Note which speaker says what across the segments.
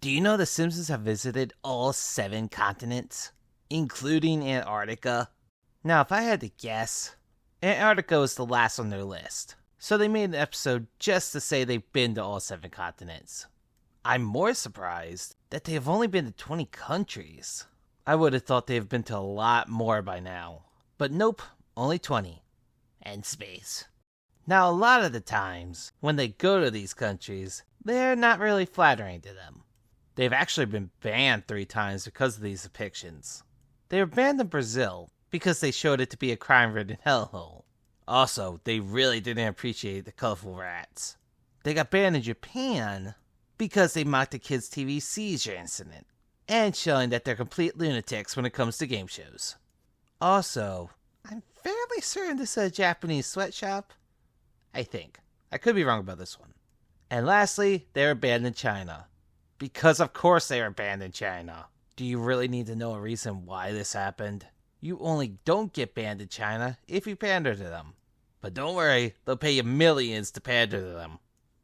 Speaker 1: Do you know the Simpsons have visited all 7 continents, including Antarctica? Now, if I had to guess, Antarctica was the last on their list, so they made an episode just to say they've been to all 7 continents. I'm more surprised that they have only been to 20 countries. I would have thought they have been to a lot more by now, but nope, only 20. And space. Now, a lot of the times, when they go to these countries, they're not really flattering to them. They've actually been banned 3 times because of these depictions. They were banned in Brazil because they showed it to be a crime-ridden hellhole. Also, they really didn't appreciate the colorful rats. They got banned in Japan because they mocked a kid's TV seizure incident, and showing that they're complete lunatics when it comes to game shows. Also, I'm fairly certain this is a Japanese sweatshop. I think. I could be wrong about this one. And lastly, they were banned in China. Because of course they were banned in China. Do you really need to know a reason why this happened? You only don't get banned in China if you pander to them. But don't worry, they'll pay you millions to pander to them.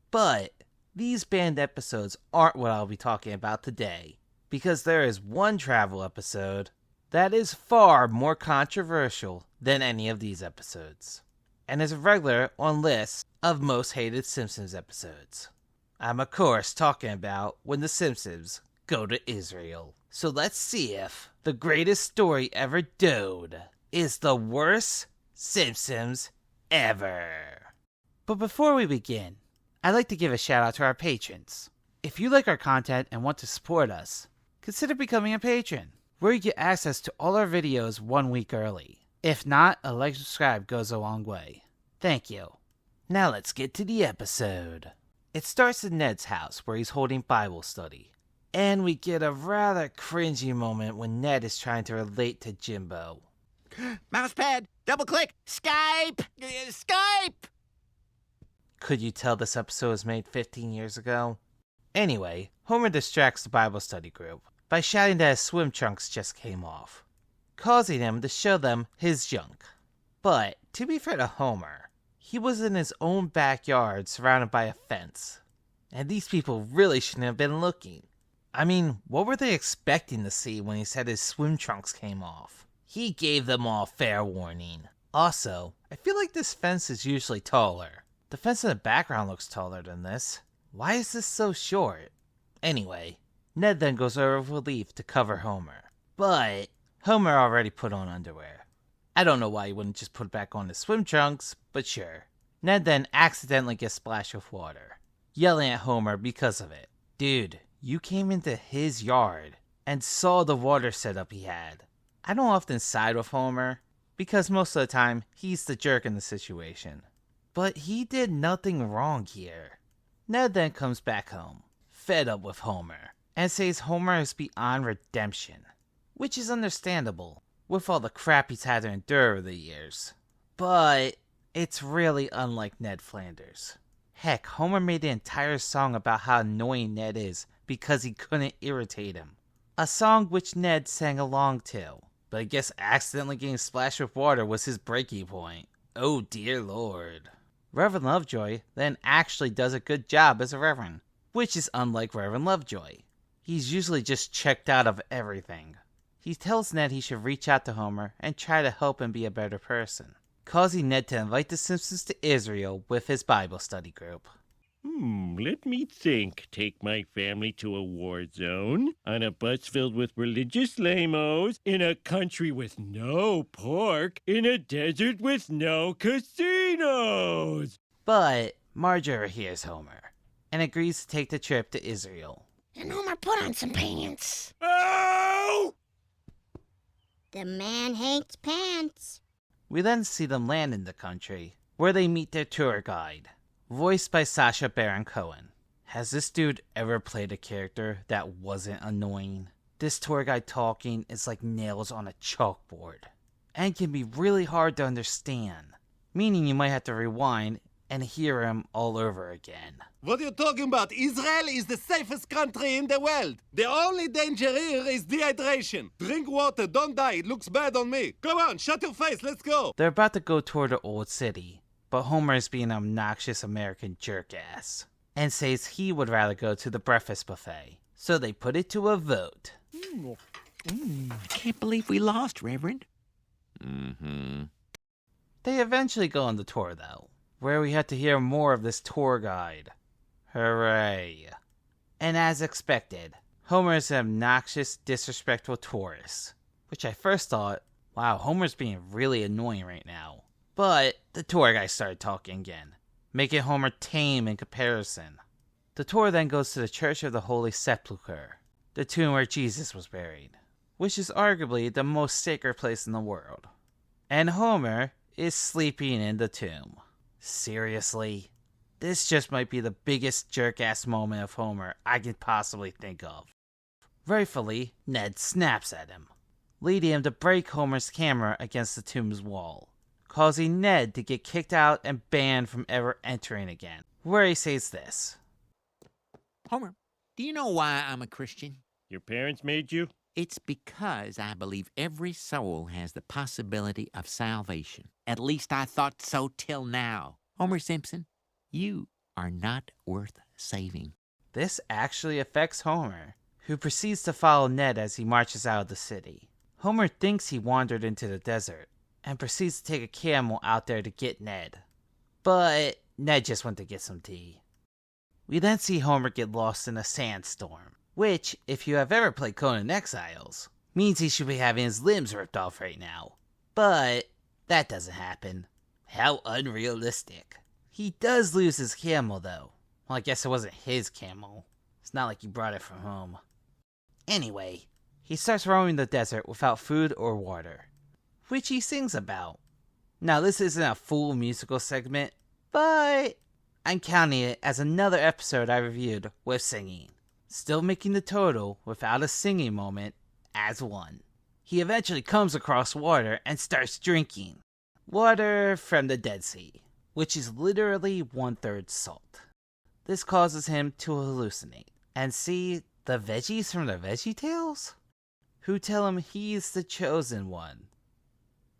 Speaker 1: But these banned episodes aren't what I'll be talking about today, because there is one travel episode that is far more controversial than any of these episodes, and is a regular on lists of most hated Simpsons episodes. I'm of course talking about when the Simpsons go to Israel. So let's see if the greatest story ever told is the worst Simpsons ever. But before we begin, I'd like to give a shout out to our patrons. If you like our content and want to support us, consider becoming a patron, where you get access to all our videos 1 week early. If not, a like and subscribe goes a long way. Thank you. Now let's get to the episode. It starts in Ned's house where he's holding Bible study. And we get a rather cringy moment when Ned is trying to relate to Jimbo.
Speaker 2: Mousepad, double click, Skype! Skype!
Speaker 1: Could you tell this episode was made 15 years ago? Anyway, Homer distracts the Bible study group by shouting that his swim trunks just came off, causing him to show them his junk. But, to be fair to Homer, he was in his own backyard surrounded by a fence, and these people really shouldn't have been looking. I mean, what were they expecting to see when he said his swim trunks came off? He gave them all fair warning. Also, I feel like this fence is usually taller. The fence in the background looks taller than this. Why is this so short? Anyway, Ned then goes over with a leaf to cover Homer. But Homer already put on underwear. I don't know why he wouldn't just put back on his swim trunks, but sure. Ned then accidentally gets splashed with water, yelling at Homer because of it. Dude, you came into his yard and saw the water setup he had. I don't often side with Homer, because most of the time he's the jerk in the situation. But he did nothing wrong here. Ned then comes back home, fed up with Homer, and says Homer is beyond redemption, which is understandable, with all the crap he's had to endure over the years. But it's really unlike Ned Flanders. Heck, Homer made an entire song about how annoying Ned is because he couldn't irritate him. A song which Ned sang along to, but I guess accidentally getting splashed with water was his breaking point. Oh dear lord. Reverend Lovejoy then actually does a good job as a reverend, which is unlike Reverend Lovejoy. He's usually just checked out of everything. He tells Ned he should reach out to Homer and try to help him be a better person, causing Ned to invite the Simpsons to Israel with his Bible study group.
Speaker 3: Let me think. Take my family to a war zone, on a bus filled with religious lamos, in a country with no pork, in a desert with no casinos.
Speaker 1: But Marge overhears Homer and agrees to take the trip to Israel.
Speaker 2: And Homer put on some pants.
Speaker 3: Oh!
Speaker 4: The man hates pants.
Speaker 1: We then see them land in the country, where they meet their tour guide, voiced by Sacha Baron Cohen. Has this dude ever played a character that wasn't annoying? This tour guide talking is like nails on a chalkboard, and can be really hard to understand, meaning you might have to rewind and hear him all over again.
Speaker 5: What are you talking about? Israel is the safest country in the world. The only danger here is dehydration. Drink water, don't die. It looks bad on me. Come on, shut your face, let's go.
Speaker 1: They're about to go toward the old city, but Homer is being an obnoxious American jerk-ass, and says he would rather go to the breakfast buffet. So they put it to a vote.
Speaker 2: I can't believe we lost, Reverend.
Speaker 1: They eventually go on the tour, though, where we had to hear more of this tour guide. Hooray. And as expected, Homer is an obnoxious, disrespectful tourist, which I first thought, wow, Homer's being really annoying right now. But the tour guide started talking again, making Homer tame in comparison. The tour then goes to the Church of the Holy Sepulchre, the tomb where Jesus was buried, which is arguably the most sacred place in the world. And Homer is sleeping in the tomb. Seriously? This just might be the biggest jerk-ass moment of Homer I could possibly think of. Rightfully, Ned snaps at him, leading him to break Homer's camera against the tomb's wall, causing Ned to get kicked out and banned from ever entering again, where he says this.
Speaker 2: Homer, do you know why I'm a Christian?
Speaker 3: Your parents made you?
Speaker 2: It's because I believe every soul has the possibility of salvation. At least I thought so till now. Homer Simpson, you are not worth saving.
Speaker 1: This actually affects Homer, who proceeds to follow Ned as he marches out of the city. Homer thinks he wandered into the desert, and proceeds to take a camel out there to get Ned. But Ned just went to get some tea. We then see Homer get lost in a sandstorm, which, if you have ever played Conan Exiles, means he should be having his limbs ripped off right now. But that doesn't happen. How unrealistic. He does lose his camel, though. Well, I guess it wasn't his camel. It's not like he brought it from home. Anyway, he starts roaming the desert without food or water, which he sings about. Now, this isn't a full musical segment, but I'm counting it as another episode I reviewed with singing, still making the total without a singing moment as one. He eventually comes across water and starts drinking. Water from the Dead Sea, which is literally 1/3 salt. This causes him to hallucinate and see the veggies from the VeggieTales, who tell him he's the chosen one.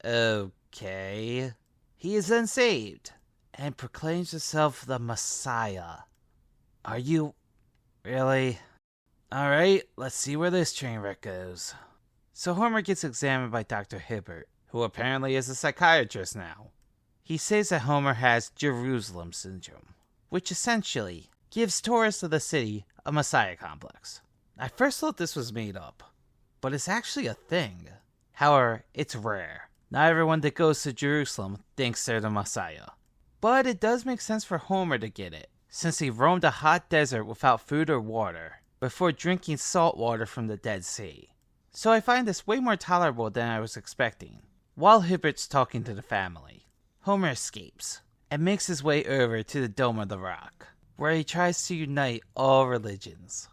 Speaker 1: Okay. He is then saved and proclaims himself the Messiah. Are you really? Alright, let's see where this train wreck goes. So Homer gets examined by Dr. Hibbert, who apparently is a psychiatrist now. He says that Homer has Jerusalem syndrome, which essentially gives tourists of the city a Messiah complex. I first thought this was made up, but it's actually a thing. However, it's rare. Not everyone that goes to Jerusalem thinks they're the Messiah. But it does make sense for Homer to get it, since he roamed a hot desert without food or water, before drinking salt water from the Dead Sea. So I find this way more tolerable than I was expecting. While Hibbert's talking to the family, Homer escapes, and makes his way over to the Dome of the Rock, where he tries to unite all religions.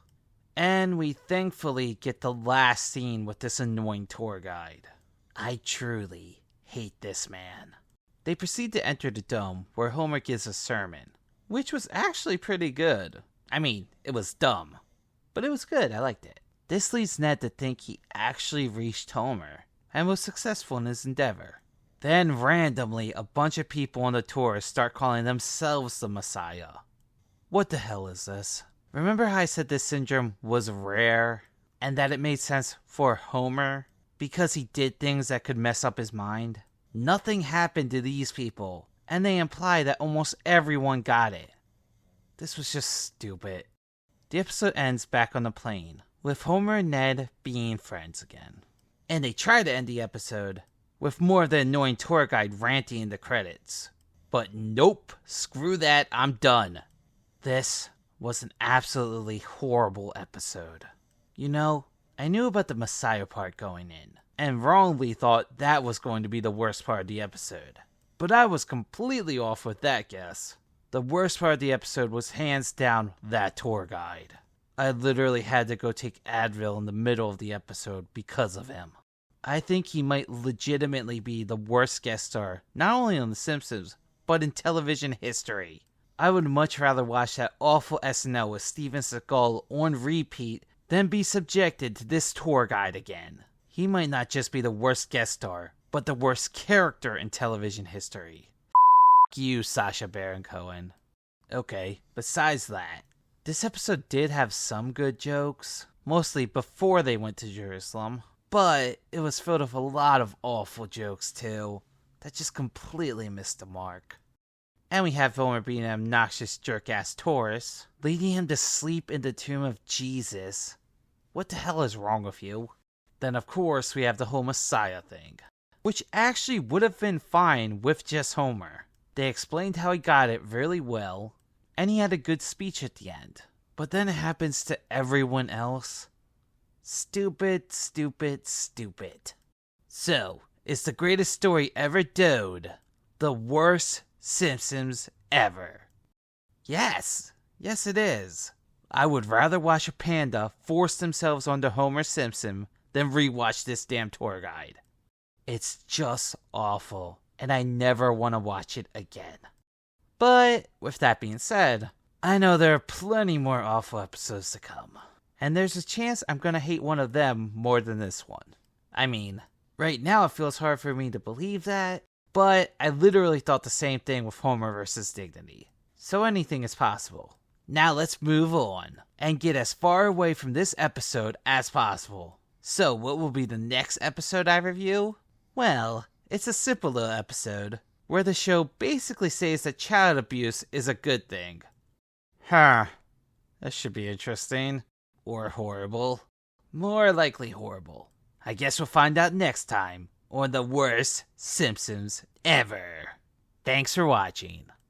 Speaker 1: And we thankfully get the last scene with this annoying tour guide. I truly hate this man. They proceed to enter the dome, where Homer gives a sermon, which was actually pretty good. I mean, it was dumb, but it was good. I liked it. This leads Ned to think he actually reached Homer, and was successful in his endeavor. Then randomly, a bunch of people on the tour start calling themselves the Messiah. What the hell is this? Remember how I said this syndrome was rare, and that it made sense for Homer, because he did things that could mess up his mind? Nothing happened to these people, and they imply that almost everyone got it. This was just stupid. The episode ends back on the plane, with Homer and Ned being friends again. And they try to end the episode with more of the annoying tour guide ranting in the credits. But nope, screw that, I'm done. This was an absolutely horrible episode. You know, I knew about the Messiah part going in, and wrongly thought that was going to be the worst part of the episode. But I was completely off with that guess. The worst part of the episode was hands down that tour guide. I literally had to go take Advil in the middle of the episode because of him. I think he might legitimately be the worst guest star, not only on The Simpsons, but in television history. I would much rather watch that awful SNL with Steven Seagal on repeat than be subjected to this tour guide again. He might not just be the worst guest star, but the worst character in television history. F*** you, Sacha Baron Cohen. Okay, besides that, This episode did have some good jokes, mostly before they went to Jerusalem, but it was filled with a lot of awful jokes too, that just completely missed the mark. And we have Homer being an obnoxious jerk-ass tourist, leading him to sleep in the tomb of Jesus. What the hell is wrong with you? Then of course we have the whole Messiah thing, which actually would have been fine with just Homer. They explained how he got it really well, and he had a good speech at the end. But then it happens to everyone else. Stupid, stupid, stupid. So, it's the greatest story ever told. The worst Simpsons ever. Yes it is. I would rather watch a panda force themselves onto Homer Simpson than rewatch this damn tour guide. It's just awful, and I never want to watch it again. But, with that being said, I know there are plenty more awful episodes to come. And there's a chance I'm gonna hate one of them more than this one. I mean, right now it feels hard for me to believe that, but I literally thought the same thing with Homer vs. Dignity. So anything is possible. Now let's move on, and get as far away from this episode as possible. So what will be the next episode I review? Well, it's a simple little episode, where the show basically says that child abuse is a good thing. Huh. That should be interesting. Or horrible. More likely horrible. I guess we'll find out next time on the worst Simpsons ever. Thanks for watching.